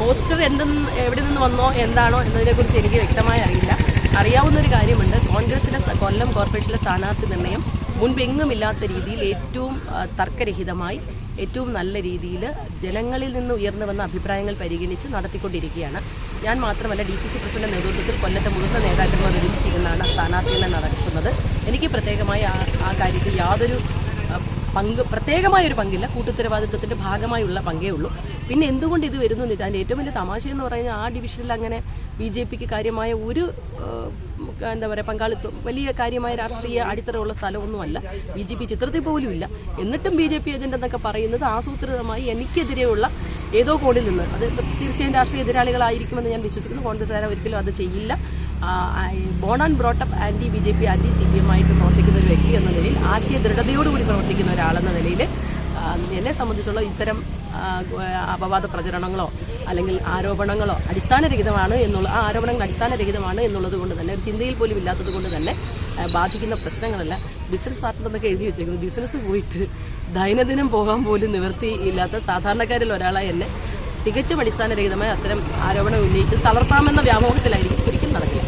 Poster എവിടെ നിന്ന് വന്നോ എന്താണോ എന്നതിനെക്കുറിച്ച് എനിക്ക് വ്യക്തമായി അറിയില്ല. അറിയാവുന്നൊരു കാര്യമുണ്ട്, കോൺഗ്രസിൻ്റെ കൊല്ലം കോർപ്പറേഷനിലെ സ്ഥാനാർത്ഥി നിർണ്ണയം മുൻപെങ്ങുമില്ലാത്ത രീതിയിൽ ഏറ്റവും തർക്കരഹിതമായി ഏറ്റവും നല്ല രീതിയിൽ ജനങ്ങളിൽ നിന്ന് ഉയർന്നു വന്ന അഭിപ്രായങ്ങൾ പരിഗണിച്ച് നടത്തിക്കൊണ്ടിരിക്കുകയാണ്. ഞാൻ മാത്രമല്ല, DCC പ്രസിഡന്റ് നേതൃത്വത്തിൽ കൊല്ലത്തെ മുതിർന്ന നേതാക്കന്മാർ ഒരുമിച്ചിരുന്നാണ് സ്ഥാനാർത്ഥികളെ നടക്കുന്നത്. എനിക്ക് പ്രത്യേകമായി ആ കാര്യത്തിൽ യാതൊരു പ്രത്യേകമായൊരു പങ്കില്ല. കൂട്ടുത്തരവാദിത്വത്തിൻ്റെ ഭാഗമായുള്ള പങ്കേ ഉള്ളൂ. പിന്നെ എന്തുകൊണ്ട് ഇത് വരുന്നു എന്ന് വെച്ചാൽ അതിൻ്റെ ഏറ്റവും വലിയ തമാശയെന്ന് പറയുന്നത് ആ ഡിവിഷനിൽ അങ്ങനെ BJPക്ക് കാര്യമായ ഒരു എന്താ പറയുക പങ്കാളിത്തം, വലിയ കാര്യമായ രാഷ്ട്രീയ അടിത്തറയുള്ള സ്ഥലമൊന്നുമല്ല. BJP ചിത്രത്തിൽ പോലും ഇല്ല. എന്നിട്ടും BJP ഏജന്റ് എന്നൊക്കെ പറയുന്നത് ആസൂത്രിതമായി എനിക്കെതിരെയുള്ള ഏതോ കോണിൽ നിന്ന്, അത് തീർച്ചയായും രാഷ്ട്രീയ എതിരാളികളായിരിക്കുമെന്ന് ഞാൻ വിശ്വസിക്കുന്നു. കോൺഗ്രസ്സുകാരെ ഒരിക്കലും അത് ചെയ്യില്ല. ബോൺ ആൻഡ് ബ്രോട്ടപ്പ് ആൻറ്റി BJP ആൻറ്റി CPM ആയിട്ട് പ്രവർത്തിക്കുന്ന ഒരു വ്യക്തി എന്ന നിലയിൽ, ആശയ ദൃഢതയോടുകൂടി പ്രവർത്തിക്കുന്ന ഒരാളെന്ന നിലയിൽ എന്നെ സംബന്ധിച്ചുള്ള ഇത്തരം അപവാദ പ്രചരണങ്ങളോ അല്ലെങ്കിൽ ആരോപണങ്ങളോ അടിസ്ഥാനരഹിതമാണ് എന്നുള്ള ആരോപണങ്ങൾ അടിസ്ഥാനരഹിതമാണ് എന്നുള്ളത് കൊണ്ട് തന്നെ, ഒരു ചിന്തയിൽ പോലും ഇല്ലാത്തത് കൊണ്ട് തന്നെ ബാധിക്കുന്ന പ്രശ്നങ്ങളല്ല. ബിസിനസ് പാർട്ട്ണർ എന്നൊക്കെ എഴുതി വെച്ചേക്കുന്നു. ബിസിനസ് പോയിട്ട് ദൈനംദിനം പോകാൻ പോലും നിവൃത്തിയില്ലാത്ത സാധാരണക്കാരിൽ ഒരാളായി എന്നെ തികച്ചും അടിസ്ഥാനരഹിതമായ അത്തരം ആരോപണം ഉന്നയിച്ച് തളർത്താമെന്ന വ്യാമോഹത്തിലായിരിക്കും. ഒരിക്കലും നടക്കില്ല.